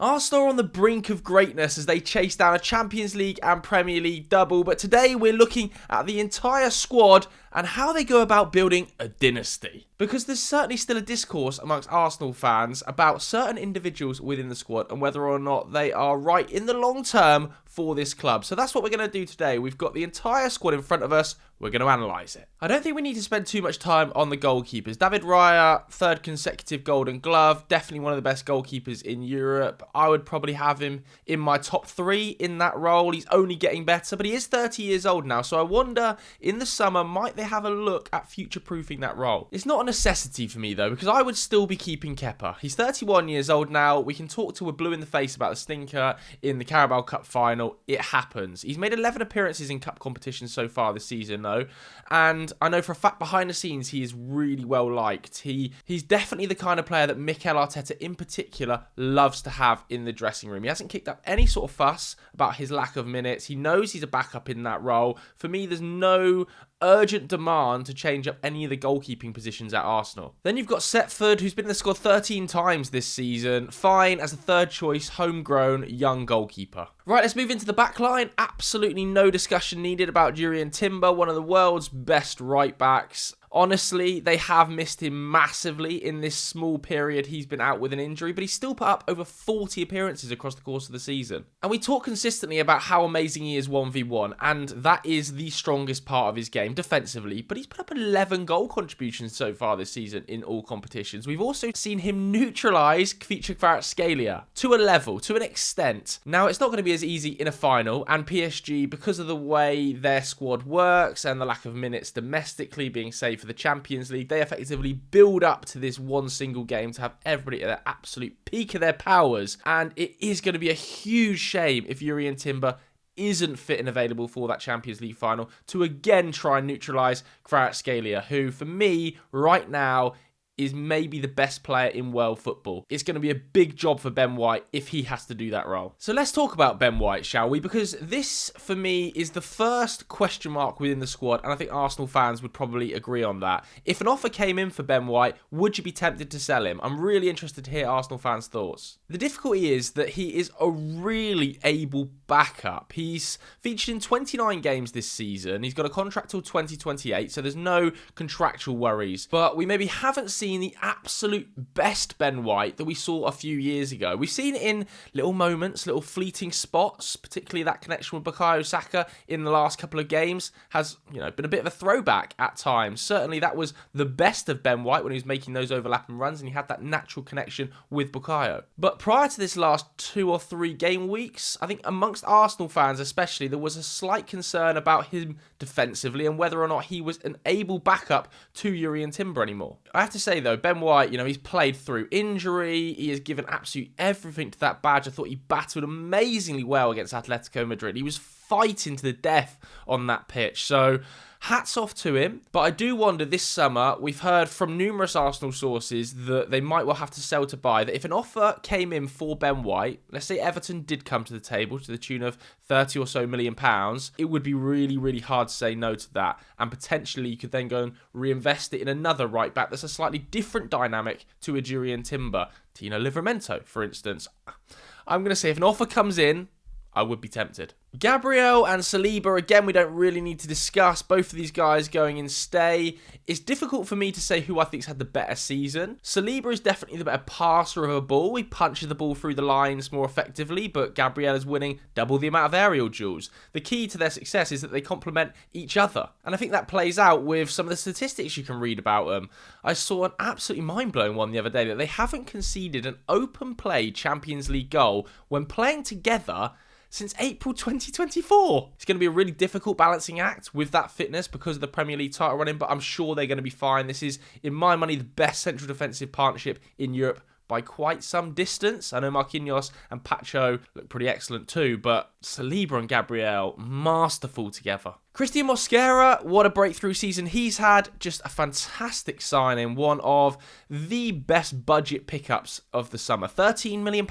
Arsenal are on the brink of greatness as they chase down a Champions League and Premier League double, but today we're looking at the entire squad and how they go about building a dynasty. Because there's certainly still a discourse amongst Arsenal fans about certain individuals within the squad and whether or not they are right in the long term for this club. So that's what we're going to do today. We've got the entire squad in front of us. We're going to analyse it. I don't think we need to spend too much time on the goalkeepers. David Raya, third consecutive Golden Glove, definitely one of the best goalkeepers in Europe. I would probably have him in my top 3 in that role. He's only getting better, but he is 30 years old now. So I wonder, in the summer, might they have a look at future-proofing that role? It's not a necessity for me, though, because I would still be keeping Kepa. He's 31 years old now. We can talk till we're blue in the face about the stinker in the Carabao Cup final. It happens. He's made 11 appearances in cup competitions so far this season, though. And I know for a fact behind the scenes he is really well liked. He's definitely the kind of player that Mikel Arteta in particular loves to have in the dressing room. He hasn't kicked up any sort of fuss about his lack of minutes. He knows he's a backup in that role. For me, there's no urgent demand to change up any of the goalkeeping positions at Arsenal. Then you've got Setford, who's been in the squad 13 times this season. Fine as a third choice, homegrown, young goalkeeper. Right, let's move into the back line. Absolutely no discussion needed about Jurrien Timber, one of the world's best right backs. Honestly, they have missed him massively in this small period he's been out with an injury, but he's still put up over 40 appearances across the course of the season. And we talk consistently about how amazing he is 1v1, and that is the strongest part of his game defensively, but he's put up 11 goal contributions so far this season in all competitions. We've also seen him neutralise Lewis-Skelly to a level, to an extent. Now, it's not going to be as easy in a final, and PSG, because of the way their squad works and the lack of minutes domestically being saved for the Champions League, they effectively build up to this one single game to have everybody at their absolute peak of their powers, and it is going to be a huge shame if Jurrien Timber isn't fit and available for that Champions League final to again try and neutralise Lewis-Skelly, who for me right now is maybe the best player in world football. It's going to be a big job for Ben White if he has to do that role. So let's talk about Ben White, shall we? Because this, for me, is the first question mark within the squad, and I think Arsenal fans would probably agree on that. If an offer came in for Ben White, would you be tempted to sell him? I'm really interested to hear Arsenal fans' thoughts. The difficulty is that he is a really able backup. He's featured in 29 games this season. He's got a contract till 2028, so there's no contractual worries. But we maybe haven't seen the absolute best Ben White that we saw a few years ago. We've seen it in little moments, little fleeting spots, particularly that connection with Bukayo Saka in the last couple of games has, been a bit of a throwback at times. Certainly that was the best of Ben White when he was making those overlapping runs and he had that natural connection with Bukayo. But prior to this last 2 or 3 game weeks, I think amongst Arsenal fans especially, there was a slight concern about him defensively and whether or not he was an able backup to Jurrien Timber anymore. I have to say though, Ben White, he's played through injury. He has given absolutely everything to that badge. I thought he battled amazingly well against Atletico Madrid. He was fighting to the death on that pitch. So hats off to him. But I do wonder this summer, we've heard from numerous Arsenal sources that they might well have to sell to buy, that if an offer came in for Ben White, let's say Everton did come to the table to the tune of 30 or so million pounds, it would be really, really hard to say no to that. And potentially you could then go and reinvest it in another right back that's a slightly different dynamic to a Jurrien Timber. Tino Livramento, for instance. I'm going to say if an offer comes in, I would be tempted. Gabriel and Saliba, again, we don't really need to discuss. Both of these guys going in stay. It's difficult for me to say who I think's had the better season. Saliba is definitely the better passer of a ball. He punches the ball through the lines more effectively, but Gabriel is winning double the amount of aerial duels. The key to their success is that they complement each other. And I think that plays out with some of the statistics you can read about them. I saw an absolutely mind-blowing one the other day that they haven't conceded an open play Champions League goal when playing together since April 2024. It's going to be a really difficult balancing act with that fitness because of the Premier League title running, but I'm sure they're going to be fine. This is, in my money, the best central defensive partnership in Europe by quite some distance. I know Marquinhos and Pacho look pretty excellent too, but Saliba and Gabriel, masterful together. Christian Mosquera, what a breakthrough season he's had. Just a fantastic signing. One of the best budget pickups of the summer. £13 million.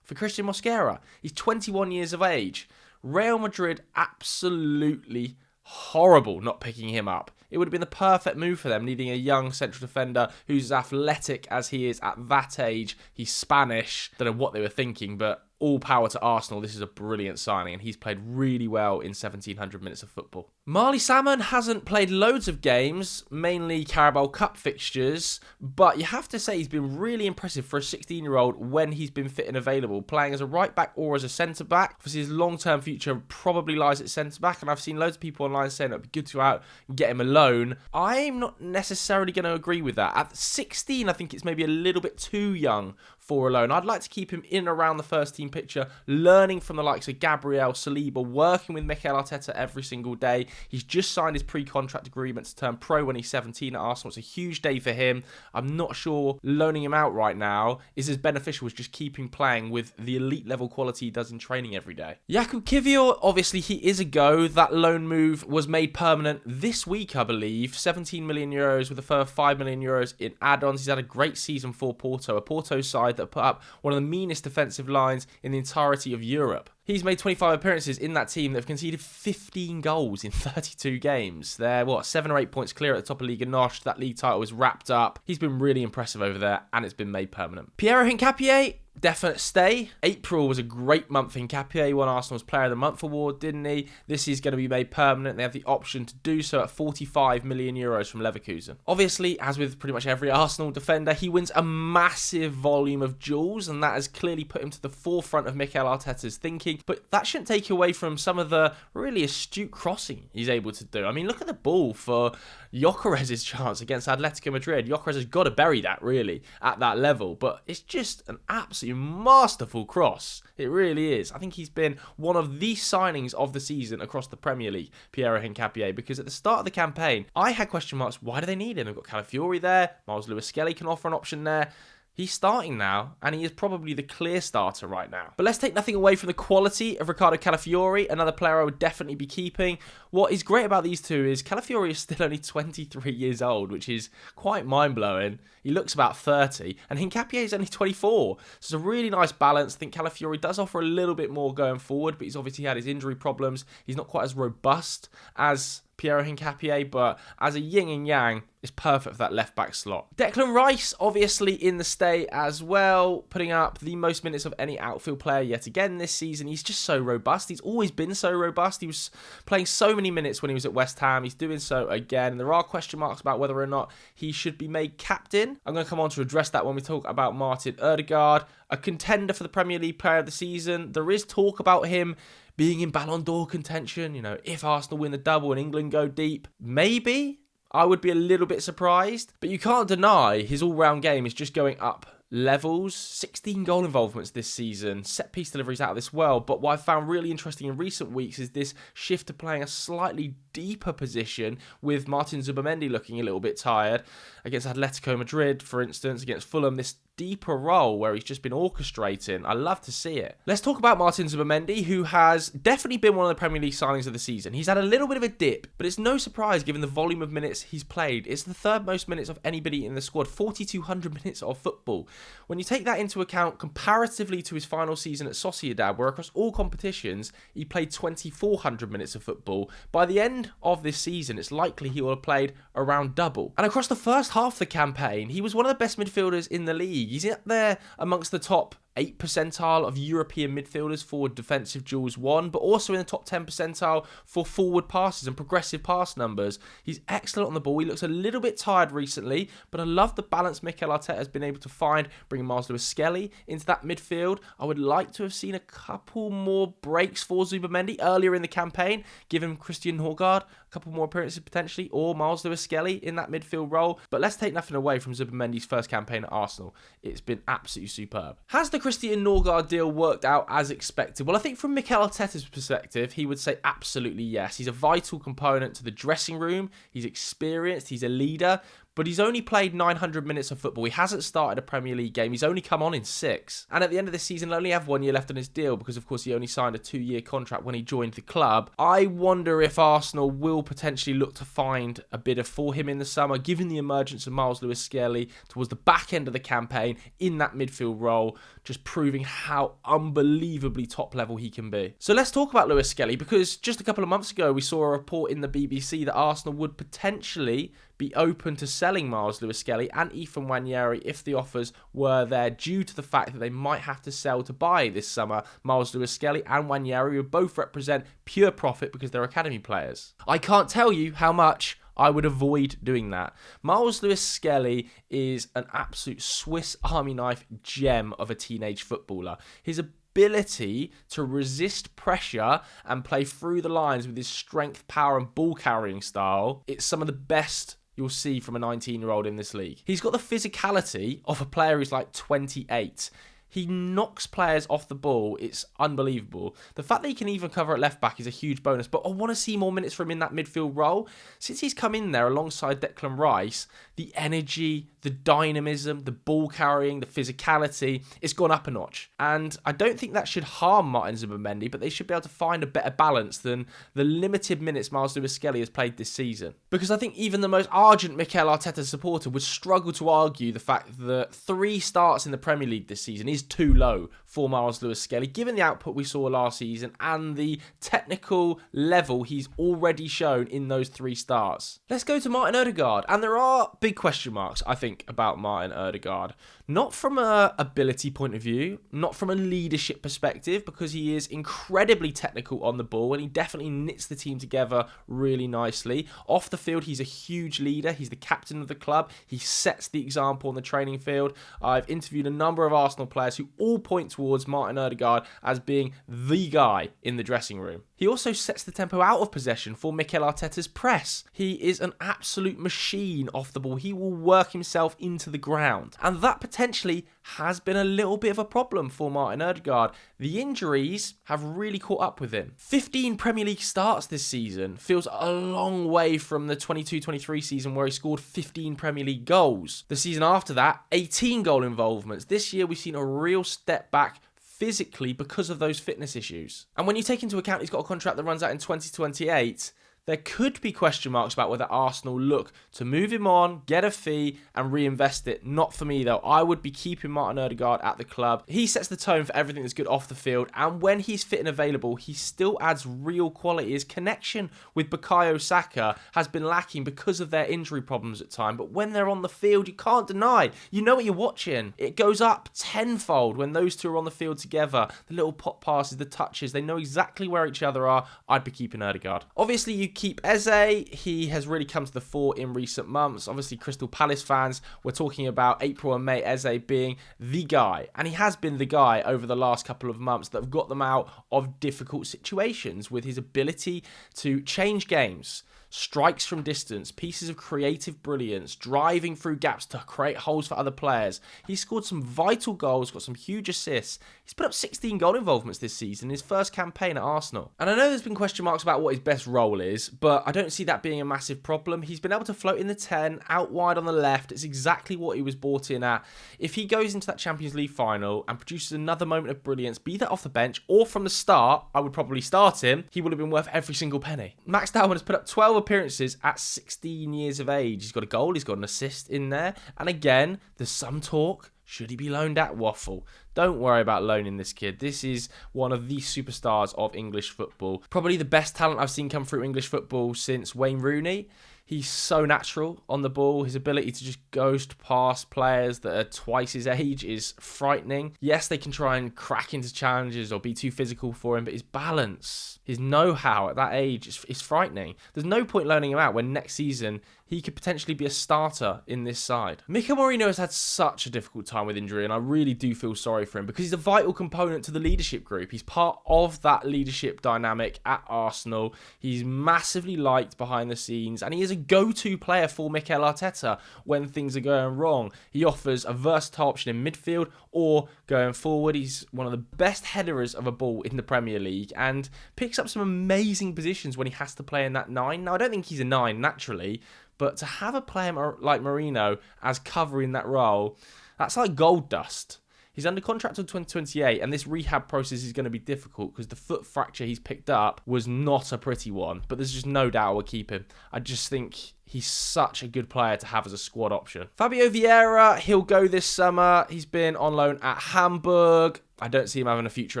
For Christian Mosquera. He's 21 years of age. Real Madrid absolutely horrible not picking him up. It would have been the perfect move for them, needing a young central defender who's as athletic as he is at that age. He's Spanish. Don't know what they were thinking, but all power to Arsenal. This is a brilliant signing, and he's played really well in 1,700 minutes of football. Marley Salmon hasn't played loads of games, mainly Carabao Cup fixtures, but you have to say he's been really impressive for a 16-year-old when he's been fit and available, playing as a right-back or as a centre-back. Obviously, his long-term future probably lies at centre-back, and I've seen loads of people online saying it would be good to go out and get him a loan. I'm not necessarily going to agree with that. At 16, I think it's maybe a little bit too young for a loan. I'd like to keep him in and around the first-team picture, learning from the likes of Gabriel, Saliba, working with Mikel Arteta every single day. He's just signed his pre-contract agreement to turn pro when he's 17 at Arsenal. It's a huge day for him. I'm not sure loaning him out right now is as beneficial as just keeping playing with the elite level quality he does in training every day. Jakub Kiwior, obviously he is a go. That loan move was made permanent this week, I believe. 17 million euros with a further 5 million euros in add-ons. He's had a great season for Porto, a Porto side that put up one of the meanest defensive lines in the entirety of Europe. He's made 25 appearances in that team that have conceded 15 goals in 32 games. They're, 7 or 8 points clear at the top of Liga NOS. That league title is wrapped up. He's been really impressive over there, and it's been made permanent. Piero Hincapie, definite stay. April was a great month for Hincapie. He won Arsenal's Player of the Month award, didn't he? This is going to be made permanent. They have the option to do so at 45 million euros from Leverkusen. Obviously, as with pretty much every Arsenal defender, he wins a massive volume of duels, and that has clearly put him to the forefront of Mikel Arteta's thinking. But that shouldn't take away from some of the really astute crossing he's able to do. I mean, look at the ball for Gyokeres' chance against Atletico Madrid. Gyokeres has got to bury that, really, at that level. But it's just an absolute masterful cross. It really is. I think he's been one of the signings of the season across the Premier League, Piero Hincapie, because at the start of the campaign, I had question marks. Why do they need him? They've got Calafiori there. Miles Lewis-Skelly can offer an option there. He's starting now, and he is probably the clear starter right now. But let's take nothing away from the quality of Ricardo Calafiori, another player I would definitely be keeping. What is great about these two is Calafiori is still only 23 years old, which is quite mind-blowing. He looks about 30, and Hincapie is only 24. So it's a really nice balance. I think Calafiori does offer a little bit more going forward, but he's obviously had his injury problems. He's not quite as robust as Piero Hincapie, but as a yin and yang, is perfect for that left-back slot. Declan Rice, obviously in the stay as well, putting up the most minutes of any outfield player yet again this season. He's just so robust. He's always been so robust. He was playing so many minutes when he was at West Ham. He's doing so again. There are question marks about whether or not he should be made captain. I'm going to come on to address that when we talk about Martin Odegaard, a contender for the Premier League Player of the Season. There is talk about him being in Ballon d'Or contention, if Arsenal win the double and England go deep, maybe. I would be a little bit surprised, but you can't deny his all-round game is just going up levels. 16 goal involvements this season, set-piece deliveries out of this world, but what I've found really interesting in recent weeks is this shift to playing a slightly deeper position with Martin Zubimendi looking a little bit tired against Atletico Madrid, for instance, against Fulham, this deeper role where he's just been orchestrating. I love to see it. Let's talk about Martin Zubimendi, who has definitely been one of the Premier League signings of the season. He's had a little bit of a dip, but it's no surprise given the volume of minutes he's played. It's the third most minutes of anybody in the squad, 4,200 minutes of football. When you take that into account comparatively to his final season at Sociedad, where across all competitions he played 2,400 minutes of football, by the end of this season it's likely he will have played around double. And across the first half of the campaign, he was one of the best midfielders in the league. He's up there amongst the top 8 percentile of European midfielders for defensive duels won, but also in the top 10 percentile for forward passes and progressive pass numbers. He's excellent on the ball. He looks a little bit tired recently, but I love the balance Mikel Arteta has been able to find, bringing Miles Lewis-Skelly into that midfield. I would like to have seen a couple more breaks for Zubimendi earlier in the campaign, give him Christian Norgard a couple more appearances potentially, or Miles Lewis-Skelly in that midfield role. But let's take nothing away from Zubimendi's first campaign at Arsenal. It's been absolutely superb. Has the Christian Norgard deal worked out as expected? Well, I think from Mikel Arteta's perspective, he would say absolutely yes. He's a vital component to the dressing room. He's experienced. He's a leader. But he's only played 900 minutes of football. He hasn't started a Premier League game. He's only come on in 6. And at the end of this season, he'll only have 1 year left on his deal because, of course, he only signed a 2-year contract when he joined the club. I wonder if Arsenal will potentially look to find a bidder for him in the summer, given the emergence of Miles Lewis-Skelly towards the back end of the campaign in that midfield role. just proving how unbelievably top level he can be. So let's talk about Lewis-Skelly, because just a couple of months ago we saw a report in the BBC that Arsenal would potentially be open to selling Miles Lewis-Skelly and Ethan Nwaneri if the offers were there, due to the fact that they might have to sell to buy this summer. Miles Lewis-Skelly and Nwaneri would both represent pure profit because they're academy players. I can't tell you how much I would avoid doing that. Miles Lewis-Skelly is an absolute Swiss Army knife gem of a teenage footballer. His ability to resist pressure and play through the lines with his strength, power and ball carrying style, it's some of the best you'll see from a 19-year-old in this league. He's got the physicality of a player who's like 28. He knocks players off the ball. It's unbelievable. The fact that he can even cover at left back is a huge bonus, but I want to see more minutes from him in that midfield role. Since he's come in there alongside Declan Rice, the energy, the dynamism, the ball carrying, the physicality, it's gone up a notch. And I don't think that should harm Martin Zubimendi, but they should be able to find a better balance than the limited minutes Miles Lewis-Skelly has played this season. Because I think even the most ardent Mikel Arteta supporter would struggle to argue the fact that 3 starts in the Premier League this season is too low for Miles Lewis-Skelly, given the output we saw last season and the technical level he's already shown in those 3 starts. Let's go to Martin Odegaard, and there are big question marks, I think, about Martin Odegaard. Not from an ability point of view, not from a leadership perspective, because he is incredibly technical on the ball and he definitely knits the team together really nicely. Off the field, he's a huge leader. He's the captain of the club. He sets the example on the training field. I've interviewed a number of Arsenal players who all point towards Martin Odegaard as being the guy in the dressing room. He also sets the tempo out of possession for Mikel Arteta's press. He is an absolute machine off the ball. He will work himself into the ground. And that potentially has been a little bit of a problem for Martin Odegaard. The injuries have really caught up with him. 15 Premier League starts this season feels a long way from the 22-23 season where he scored 15 Premier League goals. The season after that, 18 goal involvements. This year we've seen a real step back physically because of those fitness issues. And when you take into account he's got a contract that runs out in 2028, there could be question marks about whether Arsenal look to move him on, get a fee, and reinvest it. Not for me, though. I would be keeping Martin Odegaard at the club. He sets the tone for everything that's good off the field, and when he's fit and available, he still adds real quality. His connection with Bukayo Saka has been lacking because of their injury problems at times, but when they're on the field, you can't deny. You know what you're watching. It goes up tenfold when those two are on the field together. The little pop passes, the touches, they know exactly where each other are. I'd be keeping Odegaard. Obviously, you keep Eze. He has really come to the fore in recent months. Obviously, Crystal Palace fans were talking about April and May Eze being the guy, and he has been the guy over the last couple of months that have got them out of difficult situations with his ability to change games. Strikes from distance, pieces of creative brilliance, driving through gaps to create holes for other players. He scored some vital goals, got some huge assists. He's put up 16 goal involvements this season in his first campaign at Arsenal. And I know there's been question marks about what his best role is, but I don't see that being a massive problem. He's been able to float in the 10, out wide on the left. It's exactly what he was brought in at. If he goes into that Champions League final and produces another moment of brilliance, be that off the bench or from the start, I would probably start him. He would have been worth every single penny. Max Dowman has put up 12 appearances at 16 years of age. He's got a goal, he's got an assist in there. And again, there's some talk. Should he be loaned at Waffle? Don't worry about loaning this kid. This is one of the superstars of English football. Probably the best talent I've seen come through English football since Wayne Rooney. He's so natural on the ball. His ability to just ghost past players that are twice his age is frightening. Yes, they can try and crack into challenges or be too physical for him, but his balance, his know-how at that age is frightening. There's no point loaning him out when next season he could potentially be a starter in this side. Mikel Arteta has had such a difficult time with injury, and I really do feel sorry for him because he's a vital component to the leadership group. He's part of that leadership dynamic at Arsenal. He's massively liked behind the scenes, and he is a go-to player for Mikel Arteta when things are going wrong. He offers a versatile option in midfield or going forward. He's one of the best headerers of a ball in the Premier League and picks up some amazing positions when he has to play in that 9. Now, I don't think he's a 9 naturally, but to have a player like Marino as covering that role, that's like gold dust. He's under contract until 2028, and this rehab process is going to be difficult because the foot fracture he's picked up was not a pretty one, but there's just no doubt we'll keep him. I just think he's such a good player to have as a squad option. Fabio Vieira, he'll go this summer. He's been on loan at Hamburg. I don't see him having a future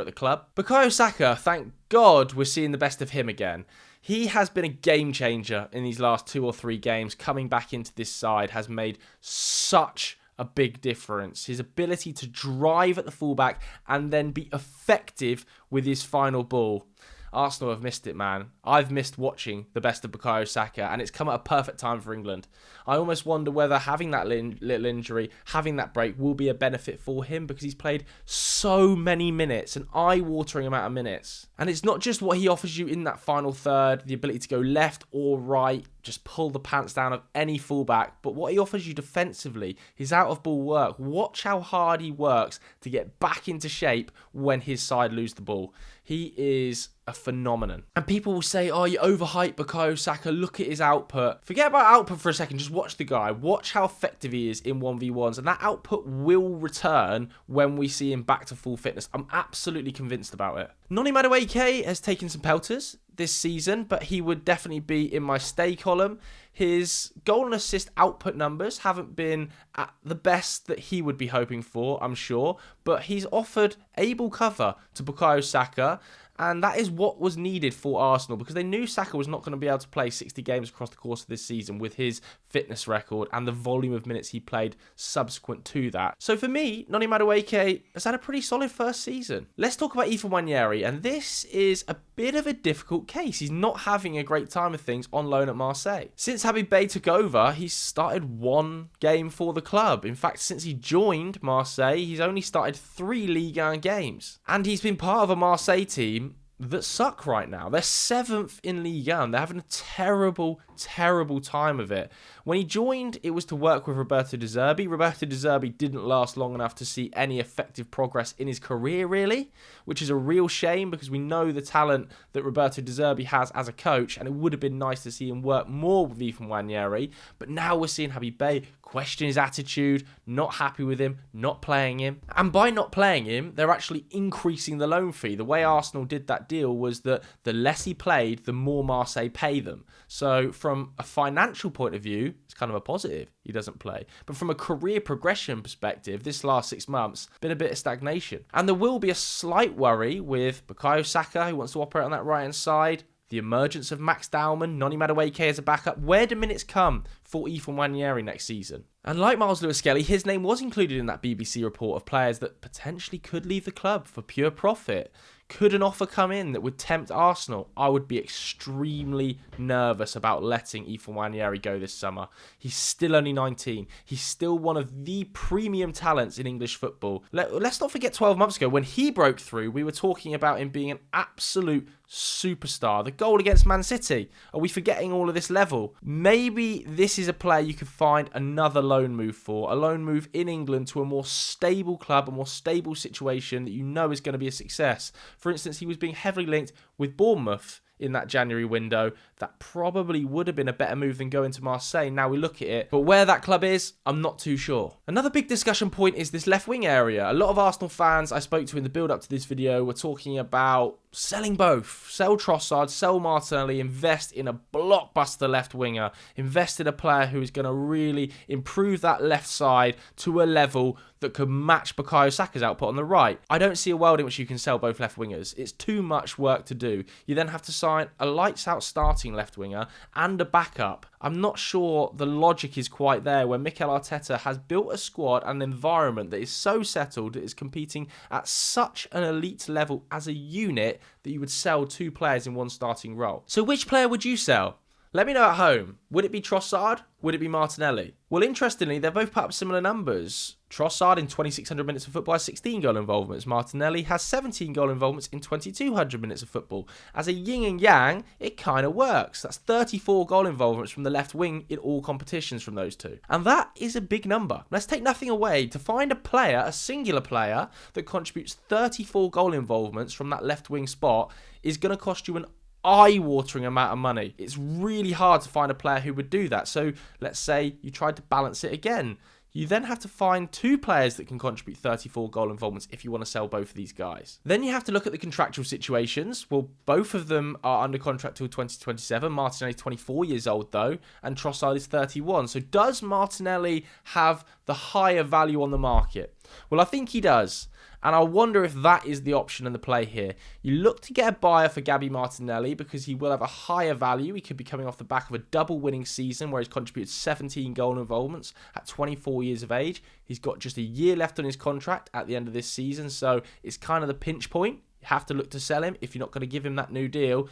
at the club. Bukayo Saka, thank God we're seeing the best of him again. He has been a game changer in these last 2 or 3 games. Coming back into this side has made such a big difference. His ability to drive at the fullback and then be effective with his final ball. Arsenal have missed it, man. I've missed watching the best of Bukayo Saka, and it's come at a perfect time for England. I almost wonder whether having that little injury, having that break, will be a benefit for him because he's played so many minutes, an eye-watering amount of minutes. And it's not just what he offers you in that final third, the ability to go left or right, just pull the pants down of any fullback, but what he offers you defensively, his out-of-ball work. Watch how hard he works to get back into shape when his side lose the ball. He is a phenomenon. And people will say, oh, you overhype Bukayo Saka, look at his output. Forget about output for a second, just watch the guy. Watch how effective he is in 1v1s, and that output will return when we see him back to full fitness. I'm absolutely convinced about it. Noni Madueke has taken some pelters this season, but he would definitely be in my stay column. His goal and assist output numbers haven't been at the best that he would be hoping for, I'm sure, but he's offered able cover to Bukayo Saka, and that is what was needed for Arsenal because they knew Saka was not going to be able to play 60 games across the course of this season with his fitness record and the volume of minutes he played subsequent to that. So for me, Noni Madueke has had a pretty solid first season. Let's talk about Nwaneri, and this is a bit of a difficult case. He's not having a great time of things on loan at Marseille. Since Habib Bey took over, he's started 1 game for the club. In fact, since he joined Marseille, he's only started 3 Ligue 1 games. And he's been part of a Marseille team that suck right now. They're 7th in Ligue 1. They're having a terrible, terrible time of it. When he joined, it was to work with Roberto De Zerbi. Roberto De Zerbi didn't last long enough to see any effective progress in his career, really, which is a real shame because we know the talent that Roberto De Zerbi has as a coach, and it would have been nice to see him work more with Nwaneri. But now we're seeing Habib Bey question his attitude, not happy with him, not playing him. And by not playing him, they're actually increasing the loan fee. The way Arsenal did that deal was that the less he played, the more Marseille pay them. So from a financial point of view, it's kind of a positive he doesn't play. But from a career progression perspective, this last 6 months, been a bit of stagnation. And there will be a slight worry with Bukayo Saka, who wants to operate on that right-hand side, the emergence of Max Dowman, Noni Madueke as a backup. Where do minutes come for Nwaneri next season? And like Miles Lewis-Skelly, his name was included in that BBC report of players that potentially could leave the club for pure profit. Could an offer come in that would tempt Arsenal? I would be extremely nervous about letting Nwaneri go this summer. He's still only 19. He's still one of the premium talents in English football. Let's not forget 12 months ago when he broke through, we were talking about him being an absolute superstar. The goal against Man City. Are we forgetting all of this level? Maybe this is a player you could find another loan move for. A loan move in England to a more stable club, a more stable situation that you know is going to be a success. For instance, he was being heavily linked with Bournemouth in that January window. That probably would have been a better move than going to Marseille. Now we look at it. But where that club is, I'm not too sure. Another big discussion point is this left wing area. A lot of Arsenal fans I spoke to in the build up to this video were talking about selling both. Sell Trossard, sell Martinelli, invest in a blockbuster left winger. Invest in a player who is going to really improve that left side to a level that could match Bukayo Saka's output on the right. I don't see a world in which you can sell both left wingers. It's too much work to do. You then have to sign a lights out starting left winger and a backup. I'm not sure the logic is quite there when Mikel Arteta has built a squad and an environment that is so settled, that is competing at such an elite level as a unit that you would sell 2 players in one starting role. So which player would you sell? Let me know at home. Would it be Trossard? Would it be Martinelli? Well, interestingly, they've both put up similar numbers. Trossard in 2,600 minutes of football has 16 goal involvements. Martinelli has 17 goal involvements in 2,200 minutes of football. As a yin and yang, it kind of works. That's 34 goal involvements from the left wing in all competitions from those two. And that is a big number. Let's take nothing away. To find a player, a singular player, that contributes 34 goal involvements from that left wing spot is going to cost you an eye-watering amount of money. It's really hard to find a player who would do that. So let's say you tried to balance it again. You then have to find 2 players that can contribute 34 goal involvements if you want to sell both of these guys. Then you have to look at the contractual situations. Well, both of them are under contract till 2027. Martinelli is 24 years old though, and Trossard is 31. So does Martinelli have the higher value on the market? Well, I think he does. And I wonder if that is the option and the play here. You look to get a buyer for Gabby Martinelli because he will have a higher value. He could be coming off the back of a double winning season where he's contributed 17 goal involvements at 24 years of age. He's got just a year left on his contract at the end of this season. So it's kind of the pinch point. You have to look to sell him if you're not going to give him that new deal.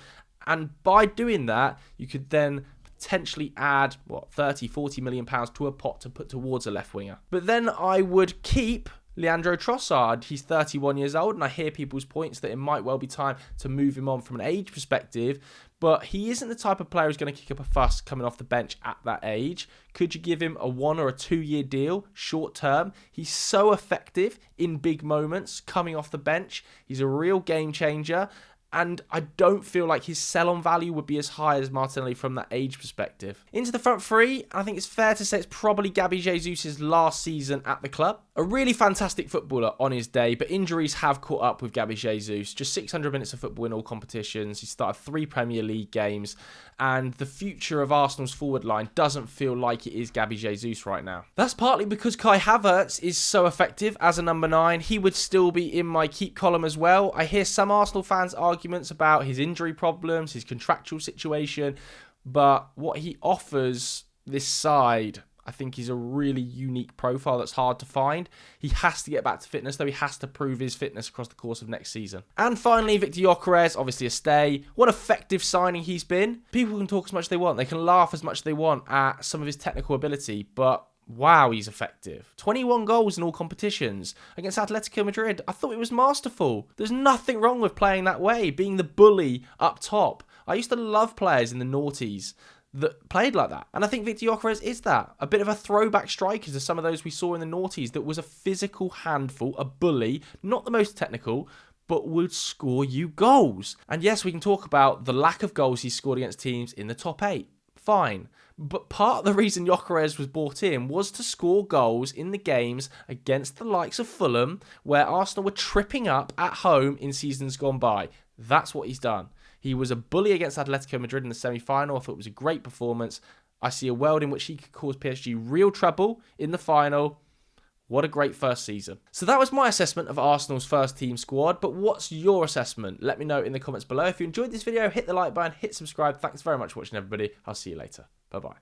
And by doing that, you could then potentially add, 30-40 million pounds to a pot to put towards a left winger. But then I would keep Leandro Trossard. He's 31 years old, and I hear people's points that it might well be time to move him on from an age perspective, but he isn't the type of player who's going to kick up a fuss coming off the bench at that age. Could you give him a 1 or a 2 year deal, short term? He's so effective in big moments coming off the bench. He's a real game changer. And I don't feel like his sell-on value would be as high as Martinelli from that age perspective. Into the front three, I think it's fair to say it's probably Gabby Jesus' last season at the club. A really fantastic footballer on his day, but injuries have caught up with Gabby Jesus. Just 600 minutes of football in all competitions. He started 3 Premier League games, and the future of Arsenal's forward line doesn't feel like it is Gabby Jesus right now. That's partly because Kai Havertz is so effective as a number 9. He would still be in my keep column as well. I hear some Arsenal fans arguments about his injury problems, his contractual situation, but what he offers this side, I think, is a really unique profile that's hard to find. He has to get back to fitness, though. He has to prove his fitness across the course of next season. And finally, Victor Gyokeres, obviously a stay. What effective signing he's been. People can talk as much as they want. They can laugh as much as they want at some of his technical ability, but wow, he's effective. 21 goals in all competitions. Against Atletico Madrid, I thought it was masterful. There's nothing wrong with playing that way, being the bully up top. I used to love players in the noughties that played like that. And I think Victor Gyokeres is that. A bit of a throwback striker to some of those we saw in the noughties that was a physical handful, a bully, not the most technical, but would score you goals. And yes, we can talk about the lack of goals he scored against teams in the top 8. Fine. But part of the reason Gyokeres was brought in was to score goals in the games against the likes of Fulham, where Arsenal were tripping up at home in seasons gone by. That's what he's done. He was a bully against Atletico Madrid in the semi-final. I thought it was a great performance. I see a world in which he could cause PSG real trouble in the final. What a great first season. So that was my assessment of Arsenal's first team squad, but what's your assessment? Let me know in the comments below. If you enjoyed this video, hit the like button, hit subscribe. Thanks very much for watching, everybody. I'll see you later. Bye-bye.